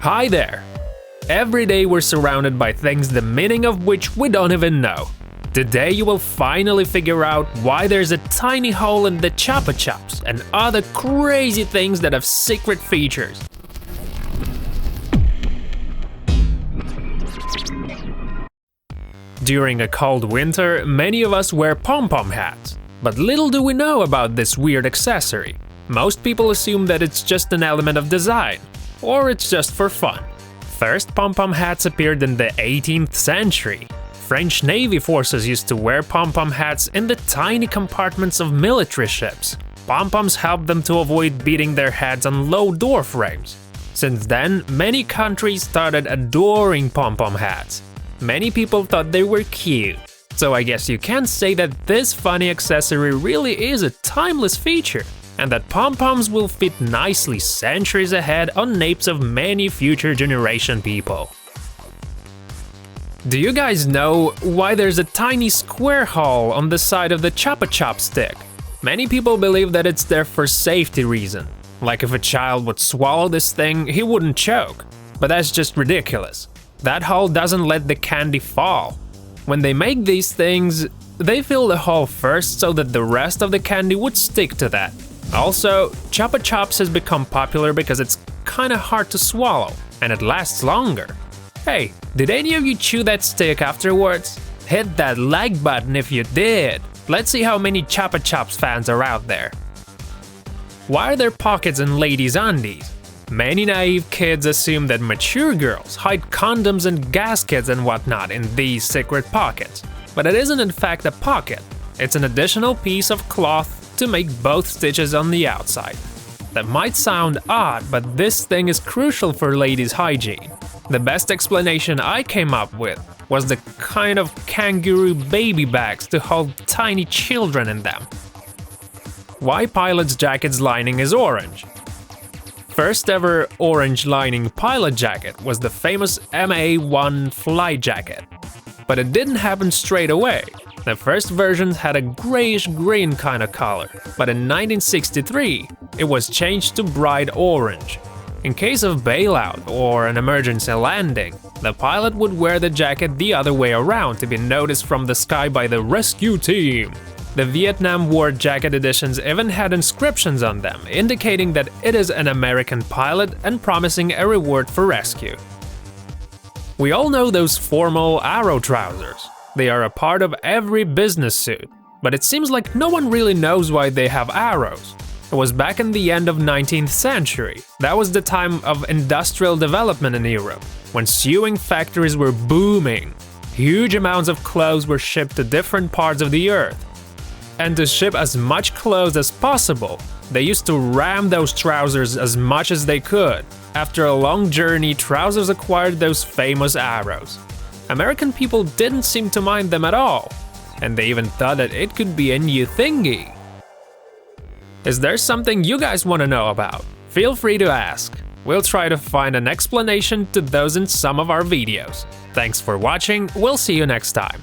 Hi there! Every day we're surrounded by things the meaning of which we don't even know. Today you will finally figure out why there's a tiny hole in the Chupa Chups and other crazy things that have secret features. During a cold winter, many of us wear pom-pom hats. But little do we know about this weird accessory. Most people assume that it's just an element of design, or it's just for fun. First pom-pom hats appeared in the 18th century. French Navy forces used to wear pom-pom hats in the tiny compartments of military ships. Pom-poms helped them to avoid beating their heads on low door frames. Since then, many countries started adoring pom-pom hats. Many people thought they were cute. So I guess you can say that this funny accessory really is a timeless feature, and that pom-poms will fit nicely centuries ahead on napes of many future generation people. Do you guys know why there's a tiny square hole on the side of the Chupa Chup stick? Many people believe that it's there for safety reason. Like if a child would swallow this thing, he wouldn't choke. But that's just ridiculous. That hole doesn't let the candy fall. When they make these things, they fill the hole first so that the rest of the candy would stick to that. Also, Chupa Chups has become popular because it's kinda hard to swallow, and it lasts longer. Hey, did any of you chew that stick afterwards? Hit that like button if you did! Let's see how many Chupa Chups fans are out there. Why are there pockets in ladies' undies? Many naive kids assume that mature girls hide condoms and gaskets and whatnot in these secret pockets. But it isn't in fact a pocket, it's an additional piece of cloth to make both stitches on the outside. That might sound odd, but this thing is crucial for ladies' hygiene. The best explanation I came up with was the kind of kangaroo baby bags to hold tiny children in them. Why pilot's jacket's lining is orange? First ever orange lining pilot jacket was the famous MA-1 flight jacket. But it didn't happen straight away. The first versions had a grayish-green kind of color, but in 1963 it was changed to bright orange. In case of bailout or an emergency landing, the pilot would wear the jacket the other way around to be noticed from the sky by the rescue team. The Vietnam War jacket editions even had inscriptions on them, indicating that it is an American pilot and promising a reward for rescue. We all know those formal arrow trousers. They are a part of every business suit, but it seems like no one really knows why they have arrows. It was back in the end of 19th century. That was the time of industrial development in Europe, when sewing factories were booming. Huge amounts of clothes were shipped to different parts of the earth. And to ship as much clothes as possible, they used to ram those trousers as much as they could. After a long journey, trousers acquired those famous arrows. American people didn't seem to mind them at all, and they even thought that it could be a new thingy. Is there something you guys want to know about? Feel free to ask. We'll try to find an explanation to those in some of our videos. Thanks for watching, we'll see you next time.